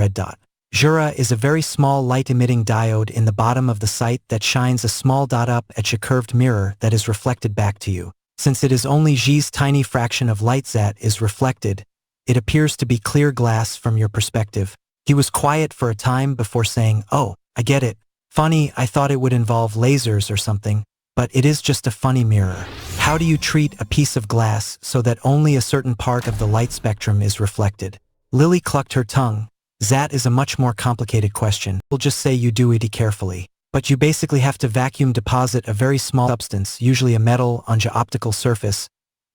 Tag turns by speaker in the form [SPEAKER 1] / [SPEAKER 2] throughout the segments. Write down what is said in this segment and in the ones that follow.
[SPEAKER 1] red dot. Jura is a very small light-emitting diode in the bottom of the site that shines a small dot up at your curved mirror that is reflected back to you. Since it is only G's tiny fraction of light that is reflected, it appears to be clear glass from your perspective. He was quiet for a time before saying, "Oh, I get it. Funny, I thought it would involve lasers or something, but it is just a funny mirror. How do you treat a piece of glass so that only a certain part of the light spectrum is reflected?" Lily clucked her tongue. That is a much more complicated question. We'll just say you do it carefully. But you basically have to vacuum deposit a very small substance, usually a metal, on your optical surface,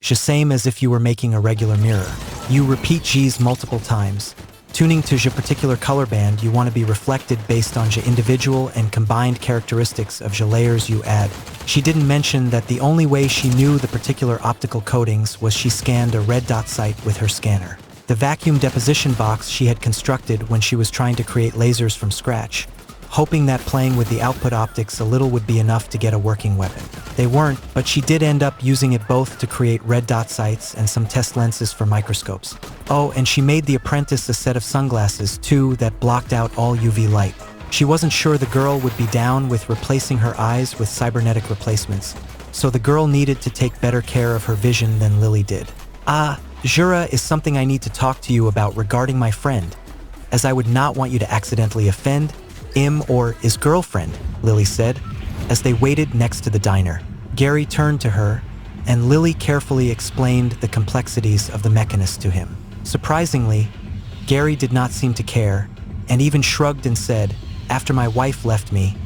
[SPEAKER 1] the same as if you were making a regular mirror. You repeat G's multiple times. Tuning to your particular color band, you want to be reflected based on your individual and combined characteristics of your layers you add. She didn't mention that the only way she knew the particular optical coatings was she scanned a red dot site with her scanner. The vacuum deposition box she had constructed when she was trying to create lasers from scratch, hoping that playing with the output optics a little would be enough to get a working weapon. They weren't, but she did end up using it both to create red dot sights and some test lenses for microscopes. Oh, and she made the apprentice a set of sunglasses, too, that blocked out all UV light. She wasn't sure the girl would be down with replacing her eyes with cybernetic replacements, so the girl needed to take better care of her vision than Lily did. Jura is something I need to talk to you about regarding my friend, as I would not want you to accidentally offend him or his girlfriend, Lily said, as they waited next to the diner. Gary turned to her, and Lily carefully explained the complexities of the mechanism to him. Surprisingly, Gary did not seem to care, and even shrugged and said, "After my wife left me,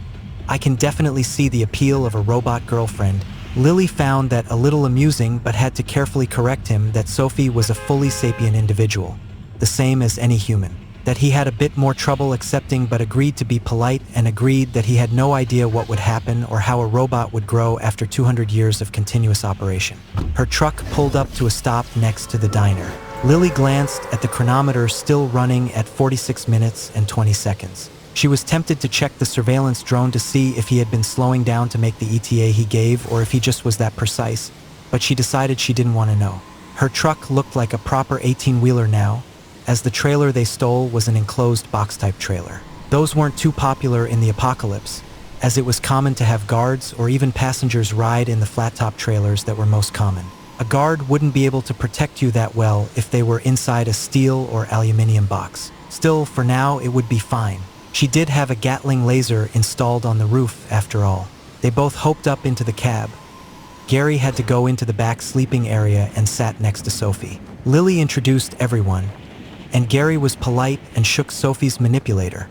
[SPEAKER 1] I can definitely see the appeal of a robot girlfriend." Lily found that a little amusing but had to carefully correct him that Sophie was a fully sapient individual, the same as any human. That he had a bit more trouble accepting but agreed to be polite and agreed that he had no idea what would happen or how a robot would grow after 200 years of continuous operation. Her truck pulled up to a stop next to the diner. Lily glanced at the chronometer still running at 46 minutes and 20 seconds. She was tempted to check the surveillance drone to see if he had been slowing down to make the ETA he gave or if he just was that precise, but she decided she didn't want to know. Her truck looked like a proper 18-wheeler now, as the trailer they stole was an enclosed box-type trailer. Those weren't too popular in the apocalypse, as it was common to have guards or even passengers ride in the flat-top trailers that were most common. A guard wouldn't be able to protect you that well if they were inside a steel or aluminum box. Still, for now, it would be fine. She did have a Gatling laser installed on the roof, after all. They both hopped up into the cab. Gary had to go into the back sleeping area and sat next to Sophie. Lily introduced everyone, and Gary was polite and shook Sophie's manipulator,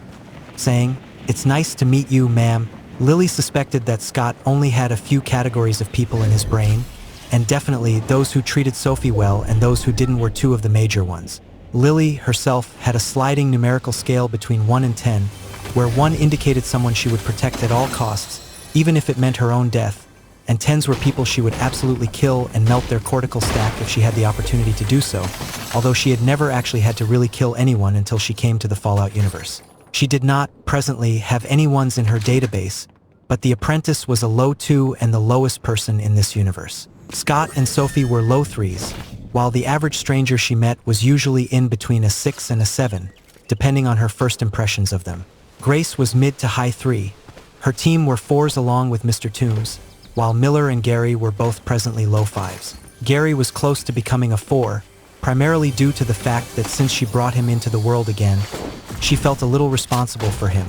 [SPEAKER 1] saying, "It's nice to meet you, ma'am." Lily suspected that Scott only had a few categories of people in his brain, and definitely those who treated Sophie well and those who didn't were two of the major ones. Lily herself had a sliding numerical scale between 1 and 10, where 1 indicated someone she would protect at all costs, even if it meant her own death, and 10s were people she would absolutely kill and melt their cortical stack if she had the opportunity to do so, although she had never actually had to really kill anyone until she came to the Fallout universe. She did not, presently, have any ones in her database, but the apprentice was a low 2 and the lowest person in this universe. Scott and Sophie were low 3s, while the average stranger she met was usually in between a 6 and a 7, depending on her first impressions of them. Grace was mid to high 3. Her team were 4s along with Mr. Toombs, while Miller and Gary were both presently low 5s. Gary was close to becoming a 4, primarily due to the fact that since she brought him into the world again, she felt a little responsible for him,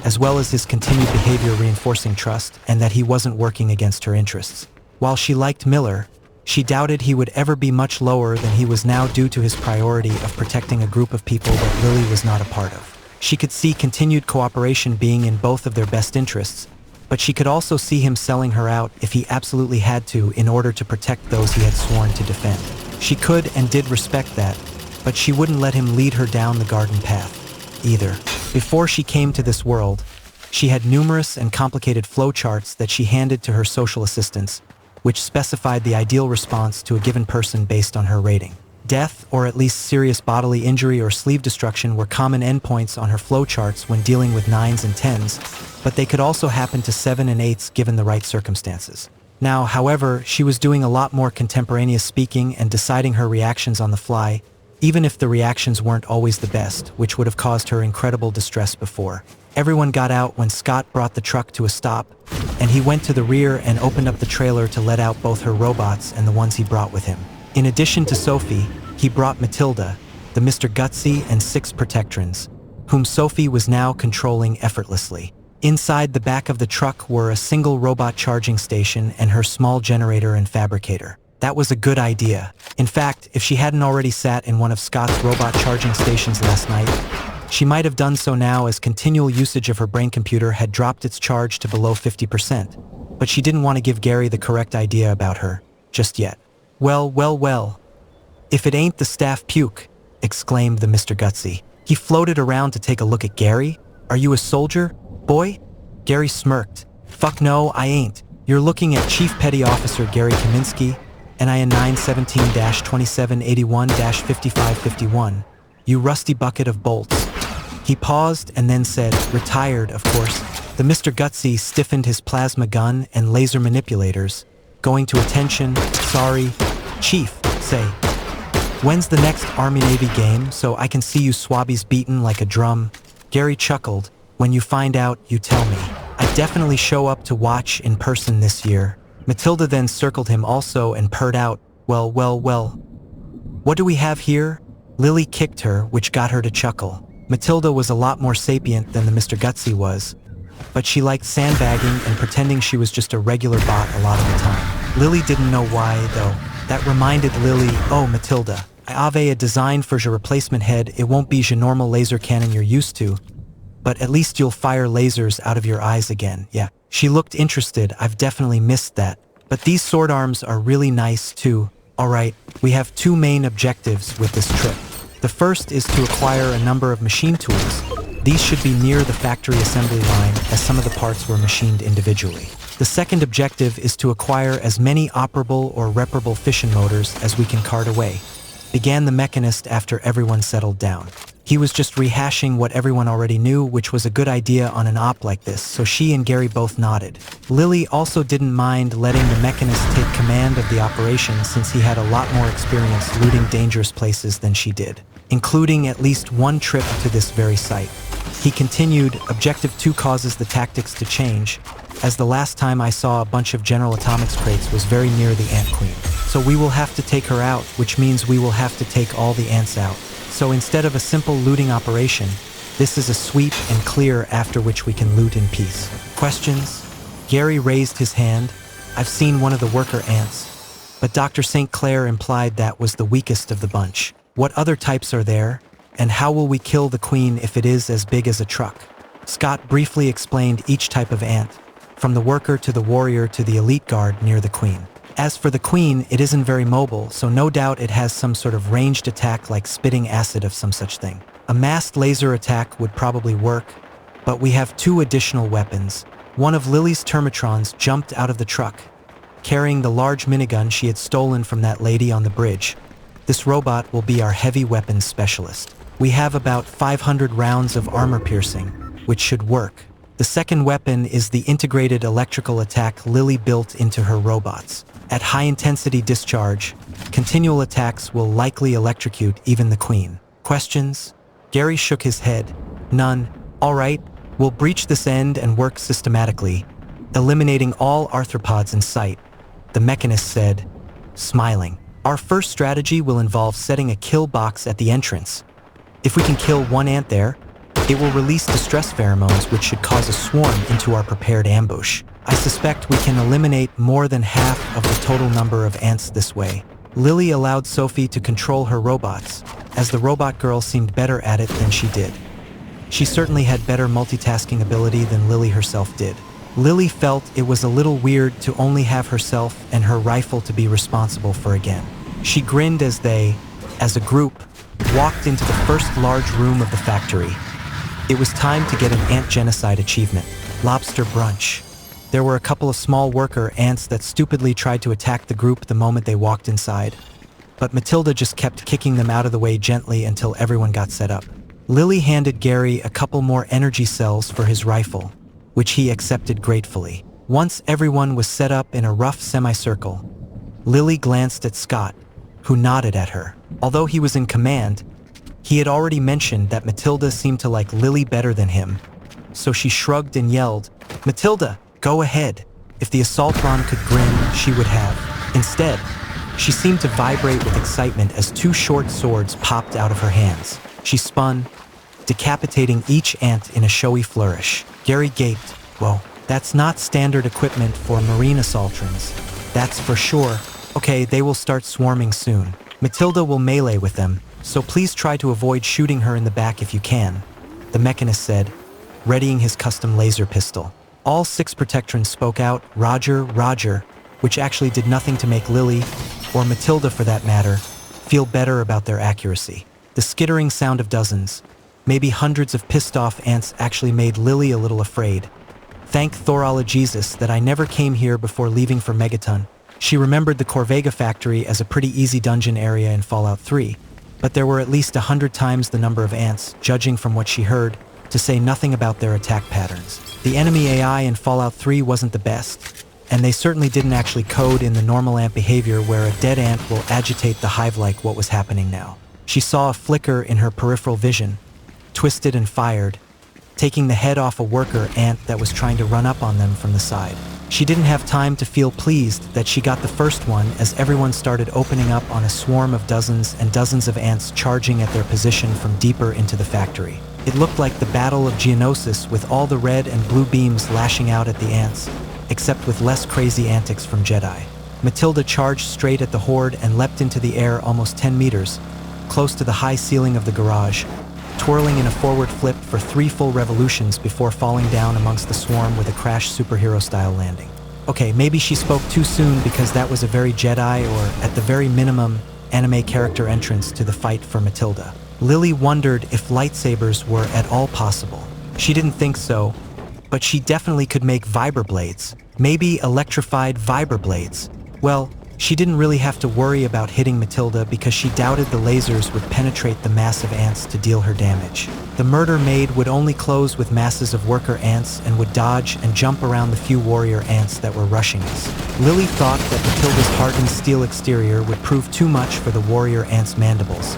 [SPEAKER 1] as well as his continued behavior reinforcing trust and that he wasn't working against her interests. While she liked Miller, she doubted he would ever be much lower than he was now due to his priority of protecting a group of people that Lily was not a part of. She could see continued cooperation being in both of their best interests, but she could also see him selling her out if he absolutely had to in order to protect those he had sworn to defend. She could and did respect that, but she wouldn't let him lead her down the garden path, either. Before she came to this world, she had numerous and complicated flowcharts that she handed to her social assistants, which specified the ideal response to a given person based on her rating. Death, or at least serious bodily injury or sleeve destruction, were common endpoints on her flowcharts when dealing with 9s and 10s, but they could also happen to 7 and 8s given the right circumstances. Now, however, she was doing a lot more contemporaneous speaking and deciding her reactions on the fly, even if the reactions weren't always the best, which would have caused her incredible distress before. Everyone got out when Scott brought the truck to a stop, and he went to the rear and opened up the trailer to let out both her robots and the ones he brought with him. In addition to Sophie, he brought Matilda, the Mr. Gutsy, and 6 Protectrons, whom Sophie was now controlling effortlessly. Inside the back of the truck were a single robot charging station and her small generator and fabricator. That was a good idea. In fact, if she hadn't already sat in one of Scott's robot charging stations last night, she might have done so now, as continual usage of her brain computer had dropped its charge to below 50%. But she didn't want to give Gary the correct idea about her just yet. Well. If it ain't the staff puke, exclaimed the Mr. Gutsy. He floated around to take a look at Gary. Are you a soldier, boy? Gary smirked. Fuck no, I ain't. You're looking at Chief Petty Officer Gary Kaminsky, NIN 917-2781-5551. You rusty bucket of bolts. He paused and then said, retired, of course. The Mr. Gutsy stiffened his plasma gun and laser manipulators, going to attention, sorry, Chief, say. When's the next Army-Navy game so I can see you swabbies beaten like a drum? Gary chuckled. When you find out, you tell me. I definitely show up to watch in person this year. Matilda then circled him also and purred out, well. What do we have here? Lily kicked her, which got her to chuckle. Matilda was a lot more sapient than the Mr. Gutsy was, but she liked sandbagging and pretending she was just a regular bot a lot of the time. Lily didn't know why, though. That reminded Lily, oh, Matilda, I have a design for your replacement head. It won't be your normal laser cannon you're used to, but at least you'll fire lasers out of your eyes again, yeah. She looked interested. I've definitely missed that. But these sword arms are really nice too. Alright, we have 2 main objectives with this trip. The first is to acquire a number of machine tools. These should be near the factory assembly line, as some of the parts were machined individually. The second objective is to acquire as many operable or reparable fission motors as we can cart away, began the mechanist after everyone settled down. He was just rehashing what everyone already knew, which was a good idea on an op like this, so she and Gary both nodded. Lily also didn't mind letting the mechanist take command of the operation, since he had a lot more experience looting dangerous places than she did, including at least 1 trip to this very site. He continued, Objective 2 causes the tactics to change, as the last time I saw a bunch of General Atomics crates was very near the Ant Queen. So we will have to take her out, which means we will have to take all the ants out. So instead of a simple looting operation, this is a sweep and clear, after which we can loot in peace. Questions? Gary raised his hand. I've seen one of the worker ants, but Dr. St. Clair implied that was the weakest of the bunch. What other types are there? And how will we kill the queen if it is as big as a truck? Scott briefly explained each type of ant, from the worker to the warrior to the elite guard near the queen. As for the queen, it isn't very mobile, so no doubt it has some sort of ranged attack like spitting acid of some such thing. A massed laser attack would probably work, but we have 2 additional weapons. One of Lily's Termitrons jumped out of the truck, carrying the large minigun she had stolen from that lady on the bridge. This robot will be our heavy weapons specialist. We have about 500 rounds of armor piercing, which should work. The second weapon is the integrated electrical attack Lily built into her robots. At high-intensity discharge, continual attacks will likely electrocute even the queen. Questions? Gary shook his head. None. All right, we'll breach this end and work systematically, eliminating all arthropods in sight, the mechanist said, smiling. Our first strategy will involve setting a kill box at the entrance. If we can kill 1 ant there, it will release distress pheromones, which should cause a swarm into our prepared ambush. I suspect we can eliminate more than half of the total number of ants this way. Lily allowed Sophie to control her robots, as the robot girl seemed better at it than she did. She certainly had better multitasking ability than Lily herself did. Lily felt it was a little weird to only have herself and her rifle to be responsible for again. She grinned as they, as a group, walked into the first large room of the factory. It was time to get an ant genocide achievement, lobster brunch. There were a couple of small worker ants that stupidly tried to attack the group the moment they walked inside, but Matilda just kept kicking them out of the way gently until everyone got set up. Lily handed Gary a couple more energy cells for his rifle, which he accepted gratefully. Once everyone was set up in a rough semicircle, Lily glanced at Scott. who nodded at her. Although he was in command, he had already mentioned that Matilda seemed to like Lily better than him, so she shrugged and yelled, "Matilda, go ahead." If the assaultron could grin, she would have. Instead, she seemed to vibrate with excitement as two short swords popped out of her hands. She spun, decapitating each ant in a showy flourish. Gary gaped. Whoa, that's not standard equipment for marine assaultrons. That's for sure. Okay, they will start swarming soon. Matilda will melee with them, so please try to avoid shooting her in the back if you can, the mechanist said, readying his custom laser pistol. All 6 Protectrons spoke out, "Roger, Roger," which actually did nothing to make Lily, or Matilda for that matter, feel better about their accuracy. The skittering sound of dozens, maybe hundreds of pissed-off ants actually made Lily a little afraid. Thank Thorala Jesus that I never came here before leaving for Megaton. She remembered the Corvega factory as a pretty easy dungeon area in Fallout 3, but there were at least 100 times the number of ants, judging from what she heard, to say nothing about their attack patterns. The enemy AI in Fallout 3 wasn't the best, and they certainly didn't actually code in the normal ant behavior where a dead ant will agitate the hive like what was happening now. She saw a flicker in her peripheral vision, twisted and fired, taking the head off a worker ant that was trying to run up on them from the side. She didn't have time to feel pleased that she got the first one as everyone started opening up on a swarm of dozens and dozens of ants charging at their position from deeper into the factory. It looked like the Battle of Geonosis with all the red and blue beams lashing out at the ants, except with less crazy antics from Jedi. Matilda charged straight at the horde and leapt into the air almost 10 meters, close to the high ceiling of the garage, twirling in a forward flip for 3 full revolutions before falling down amongst the swarm with a Crash superhero-style landing. Okay, maybe she spoke too soon because that was a very Jedi or, at the very minimum, anime character entrance to the fight for Matilda. Lily wondered if lightsabers were at all possible. She didn't think so, but she definitely could make vibroblades. Maybe electrified vibroblades. Well, she didn't really have to worry about hitting Matilda because she doubted the lasers would penetrate the massive ants to deal her damage. The murder maid would only close with masses of worker ants and would dodge and jump around the few warrior ants that were rushing us. Lily thought that Matilda's hardened steel exterior would prove too much for the warrior ants' mandibles,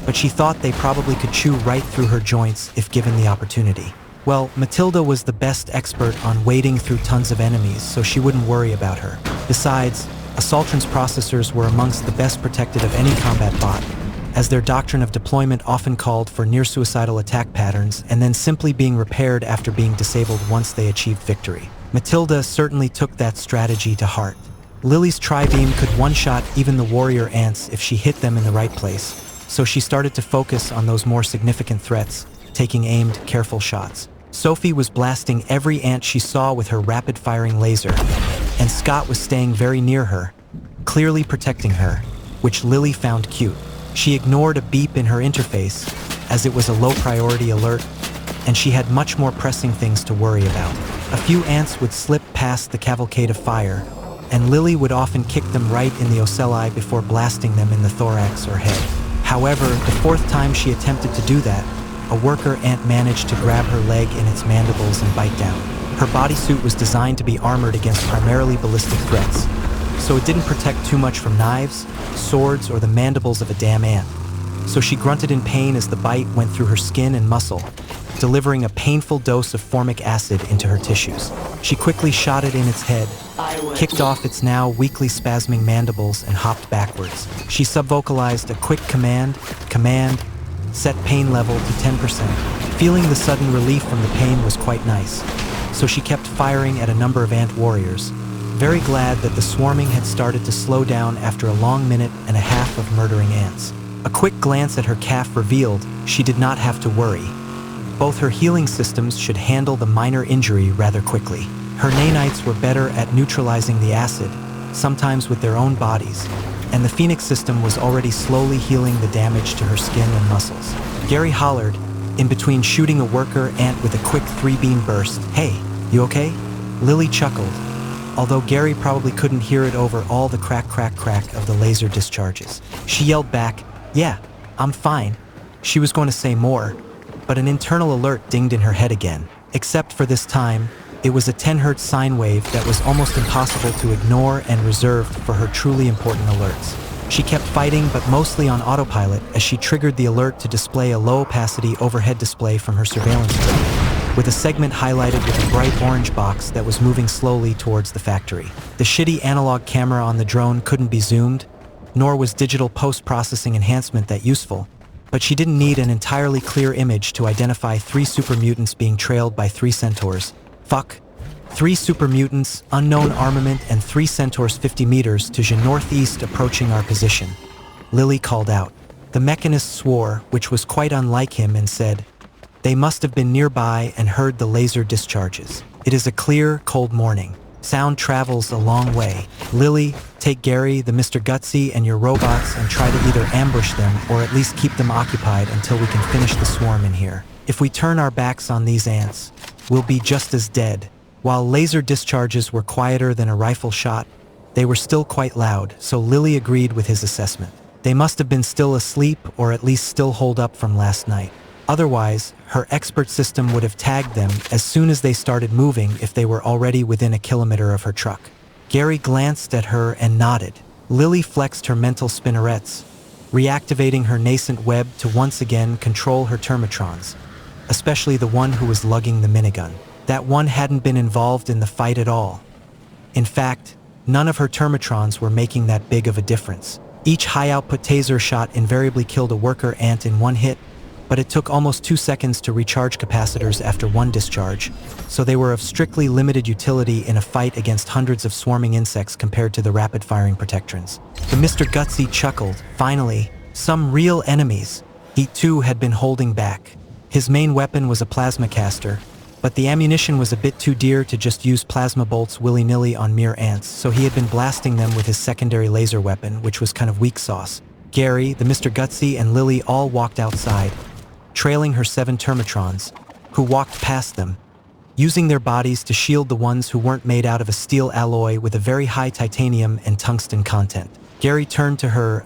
[SPEAKER 1] but she thought they probably could chew right through her joints if given the opportunity. Well, Matilda was the best expert on wading through tons of enemies, so she wouldn't worry about her. Besides, Assaultron's processors were amongst the best protected of any combat bot, as their doctrine of deployment often called for near-suicidal attack patterns and then simply being repaired after being disabled once they achieved victory. Matilda certainly took that strategy to heart. Lily's tri-beam could one-shot even the warrior ants if she hit them in the right place, so she started to focus on those more significant threats, taking aimed, careful shots. Sophie was blasting every ant she saw with her rapid-firing laser, and Scott was staying very near her, clearly protecting her, which Lily found cute. She ignored a beep in her interface, as it was a low-priority alert, and she had much more pressing things to worry about. A few ants would slip past the cavalcade of fire, and Lily would often kick them right in the ocelli before blasting them in the thorax or head. However, the 4th time she attempted to do that, a worker ant managed to grab her leg in its mandibles and bite down. Her bodysuit was designed to be armored against primarily ballistic threats, so it didn't protect too much from knives, swords, or the mandibles of a damn ant. So she grunted in pain as the bite went through her skin and muscle, delivering a painful dose of formic acid into her tissues. She quickly shot it in its head, kicked off its now weakly spasming mandibles, and hopped backwards. She subvocalized a quick command, set pain level to 10%. Feeling the sudden relief from the pain was quite nice, so she kept firing at a number of ant warriors, very glad that the swarming had started to slow down after a long minute and a half of murdering ants. A quick glance at her calf revealed she did not have to worry. Both her healing systems should handle the minor injury rather quickly. Her nanites were better at neutralizing the acid, sometimes with their own bodies, and the Phoenix system was already slowly healing the damage to her skin and muscles. Gary hollered, in between shooting a worker ant with a quick 3-beam burst, "Hey, you okay?" Lily chuckled, although Gary probably couldn't hear it over all the crack of the laser discharges. She yelled back, "Yeah, I'm fine." She was going to say more, but an internal alert dinged in her head again. Except for this time, it was a 10 Hz sine wave that was almost impossible to ignore and reserved for her truly important alerts. She kept fighting, but mostly on autopilot, as she triggered the alert to display a low-opacity overhead display from her surveillance screen, with a segment highlighted with a bright orange box that was moving slowly towards the factory. The shitty analog camera on the drone couldn't be zoomed, nor was digital post-processing enhancement that useful, but she didn't need an entirely clear image to identify 3 super mutants being trailed by 3 centaurs. Fuck. 3 super mutants, unknown armament, and 3 centaurs 50 meters to the northeast approaching our position. Lily called out. The mechanist swore, which was quite unlike him, and said, "They must have been nearby and heard the laser discharges. It is a clear, cold morning. Sound travels a long way. Lily, take Gary, the Mr. Gutsy, and your robots and try to either ambush them or at least keep them occupied until we can finish the swarm in here. If we turn our backs on these ants, we'll be just as dead." While laser discharges were quieter than a rifle shot, they were still quite loud, so Lily agreed with his assessment. They must have been still asleep or at least still holed up from last night. Otherwise, her expert system would have tagged them as soon as they started moving if they were already within a kilometer of her truck. Gary glanced at her and nodded. Lily flexed her mental spinnerets, reactivating her nascent web to once again control her termitrons, especially the one who was lugging the minigun. That one hadn't been involved in the fight at all. In fact, none of her termitrons were making that big of a difference. Each high-output taser shot invariably killed a worker ant in one hit, but it took almost 2 seconds to recharge capacitors after one discharge, so they were of strictly limited utility in a fight against hundreds of swarming insects compared to the rapid-firing protectrons. The Mr. Gutsy chuckled. Finally, some real enemies. He too had been holding back. His main weapon was a plasma caster, but the ammunition was a bit too dear to just use plasma bolts willy-nilly on mere ants, so he had been blasting them with his secondary laser weapon, which was kind of weak sauce. Gary, the Mr. Gutsy, and Lily all walked outside, trailing her 7 termitrons, who walked past them, using their bodies to shield the ones who weren't made out of a steel alloy with a very high titanium and tungsten content. Gary turned to her,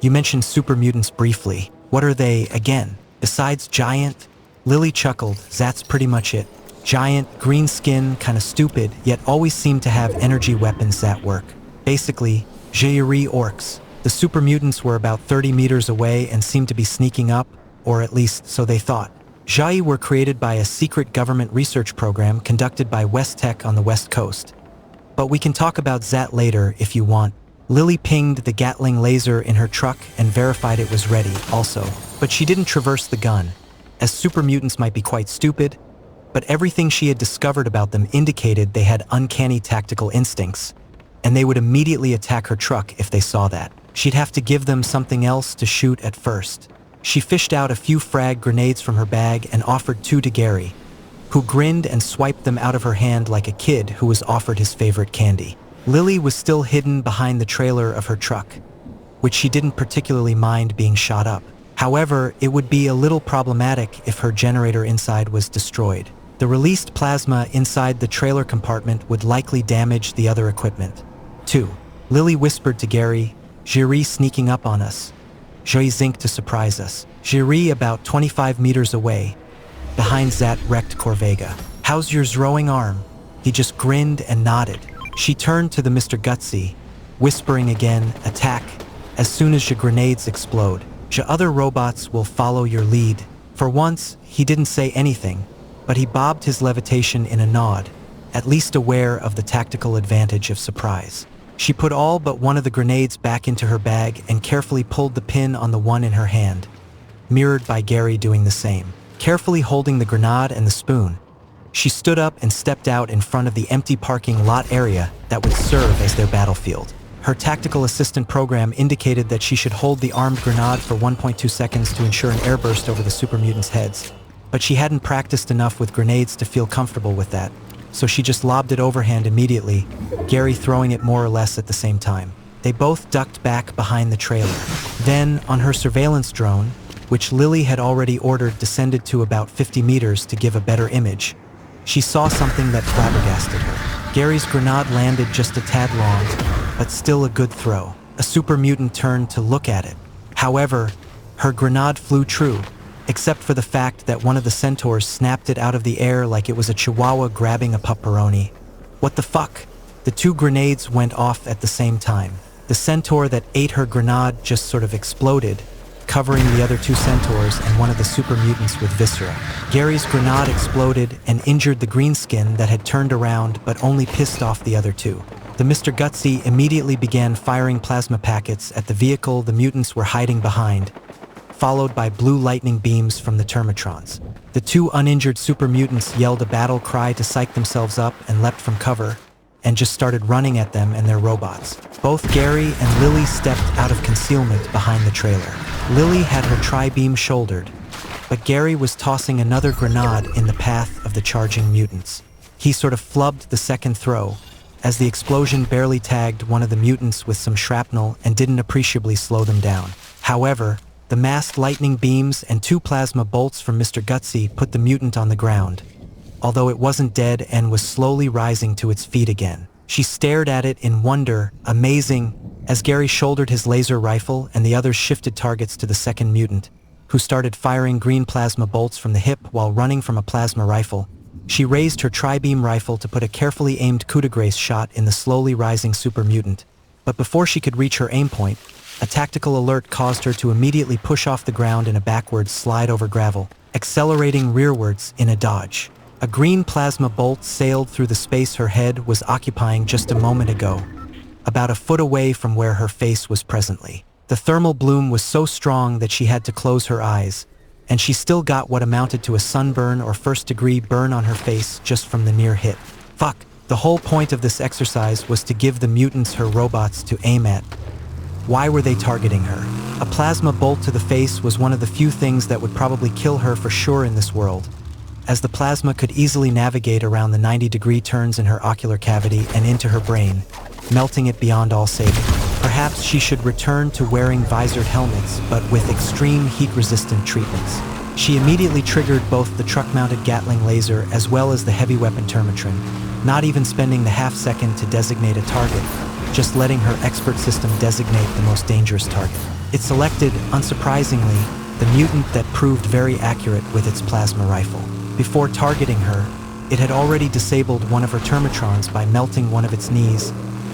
[SPEAKER 1] "You mentioned super mutants briefly. What are they, again? Besides giant?" Lily chuckled. "That's pretty much it. Giant, green skin, kinda stupid, yet always seem to have energy weapons that work. Basically, Jairi orcs. The super mutants were about 30 meters away and seemed to be sneaking up, or at least so they thought. Jai were created by a secret government research program conducted by West Tech on the West Coast. But we can talk about that later if you want." Lily pinged the Gatling laser in her truck and verified it was ready, also. But she didn't traverse the gun, as super mutants might be quite stupid, but everything she had discovered about them indicated they had uncanny tactical instincts, and they would immediately attack her truck if they saw that. She'd have to give them something else to shoot at first. She fished out a few frag grenades from her bag and offered 2 to Gary, who grinned and swiped them out of her hand like a kid who was offered his favorite candy. Lily was still hidden behind the trailer of her truck, which she didn't particularly mind being shot up. However, it would be a little problematic if her generator inside was destroyed. The released plasma inside the trailer compartment would likely damage the other equipment. 2. Lily whispered to Gary, "Jiri sneaking up on us. Joy Zink to surprise us." Jiri about 25 meters away, behind that wrecked Corvega. "How's your throwing arm?" He just grinned and nodded. She turned to the Mr. Gutsy, whispering again, "Attack, as soon as your grenades explode. The other robots will follow your lead." For once, he didn't say anything, but he bobbed his levitation in a nod, at least aware of the tactical advantage of surprise. She put all but one of the grenades back into her bag and carefully pulled the pin on the one in her hand, mirrored by Gary doing the same. Carefully holding the grenade and the spoon, she stood up and stepped out in front of the empty parking lot area that would serve as their battlefield. Her tactical assistant program indicated that she should hold the armed grenade for 1.2 seconds to ensure an airburst over the super mutants' heads, but she hadn't practiced enough with grenades to feel comfortable with that, so she just lobbed it overhand immediately, Gary throwing it more or less at the same time. They both ducked back behind the trailer. Then, on her surveillance drone, which Lily had already ordered descended to about 50 meters to give a better image, she saw something that flabbergasted her. Gary's grenade landed just a tad long, but still a good throw. A super mutant turned to look at it. However, her grenade flew true, except for the fact that one of the centaurs snapped it out of the air like it was a chihuahua grabbing a pepperoni. What the fuck? The 2 grenades went off at the same time. The centaur that ate her grenade just sort of exploded, covering the other two centaurs and one of the super mutants with viscera. Gary's grenade exploded and injured the greenskin that had turned around but only pissed off the other two. The Mr. Gutsy immediately began firing plasma packets at the vehicle the mutants were hiding behind, followed by blue lightning beams from the Termitrons. The two uninjured super mutants yelled a battle cry to psych themselves up and leapt from cover, and just started running at them and their robots. Both Gary and Lily stepped out of concealment behind the trailer. Lily had her tri-beam shouldered, but Gary was tossing another grenade in the path of the charging mutants. He sort of flubbed the second throw, as the explosion barely tagged one of the mutants with some shrapnel and didn't appreciably slow them down. However, the masked lightning beams and two plasma bolts from Mr. Gutsy put the mutant on the ground, although it wasn't dead and was slowly rising to its feet again. She stared at it in wonder, amazing, as Gary shouldered his laser rifle and the others shifted targets to the second mutant, who started firing green plasma bolts from the hip while running from a plasma rifle. She raised her tri-beam rifle to put a carefully aimed coup de grace shot in the slowly rising super mutant, but before she could reach her aim point, a tactical alert caused her to immediately push off the ground in a backwards slide over gravel, accelerating rearwards in a dodge. A green plasma bolt sailed through the space her head was occupying just a moment ago, about a foot away from where her face was presently. The thermal bloom was so strong that she had to close her eyes, and she still got what amounted to a sunburn or first-degree burn on her face just from the near hit. Fuck. The whole point of this exercise was to give the mutants her robots to aim at. Why were they targeting her? A plasma bolt to the face was one of the few things that would probably kill her for sure in this world, as the plasma could easily navigate around the 90-degree turns in her ocular cavity and into her brain, melting it beyond all saving. Perhaps she should return to wearing visored helmets, but with extreme heat-resistant treatments. She immediately triggered both the truck-mounted Gatling laser as well as the heavy weapon Termitron, not even spending the half-second to designate a target, just letting her expert system designate the most dangerous target. It selected, unsurprisingly, the mutant that proved very accurate with its plasma rifle. Before targeting her, it had already disabled one of her Termitrons by melting one of its knees,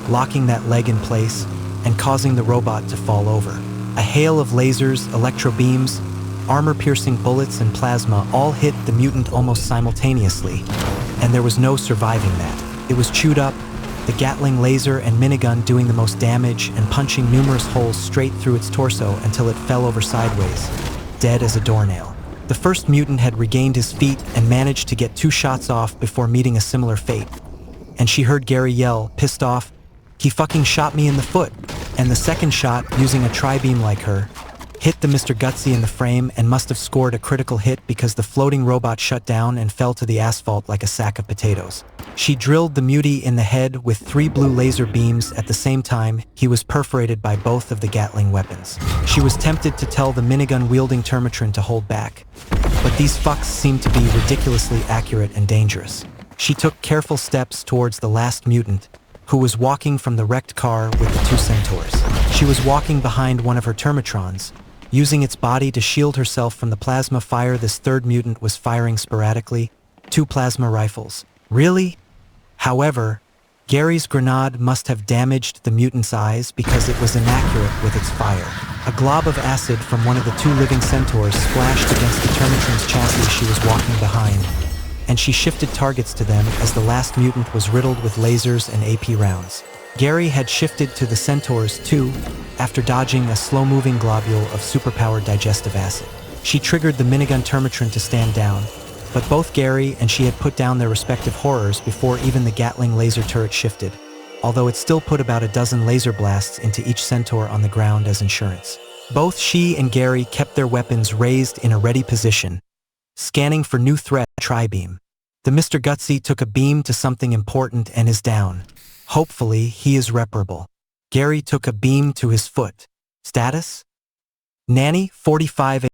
[SPEAKER 1] locking that leg in place, and causing the robot to fall over. A hail of lasers, electro beams, armor-piercing bullets, and plasma all hit the mutant almost simultaneously, and there was no surviving that. It was chewed up, the Gatling laser and minigun doing the most damage and punching numerous holes straight through its torso until it fell over sideways, dead as a doornail. The first mutant had regained his feet and managed to get 2 shots off before meeting a similar fate. And she heard Gary yell, pissed off, "He fucking shot me in the foot." And the second shot, using a tri-beam like her, hit the Mr. Gutsy in the frame and must have scored a critical hit because the floating robot shut down and fell to the asphalt like a sack of potatoes. She drilled the mutie in the head with 3 blue laser beams at the same time he was perforated by both of the Gatling weapons. She was tempted to tell the minigun-wielding Termitron to hold back, but these fucks seemed to be ridiculously accurate and dangerous. She took careful steps towards the last mutant, who was walking from the wrecked car with the 2 centaurs. She was walking behind one of her Termitrons, using its body to shield herself from the plasma fire this third mutant was firing sporadically, 2 plasma rifles. Really? However, Gary's grenade must have damaged the mutant's eyes because it was inaccurate with its fire. A glob of acid from one of the 2 living centaurs splashed against the Termitron's chassis she was walking behind, and she shifted targets to them as the last mutant was riddled with lasers and AP rounds. Gary had shifted to the centaurs too, after dodging a slow-moving globule of superpowered digestive acid. She triggered the minigun Termitron to stand down, but both Gary and she had put down their respective horrors before even the Gatling laser turret shifted, although it still put about a dozen laser blasts into each centaur on the ground as insurance. Both she and Gary kept their weapons raised in a ready position, scanning for new threat. Tri-beam. The Mr. Gutsy took a beam to something important and is down. Hopefully, he is reparable. Gary took a beam to his foot. Status? Nanny, 45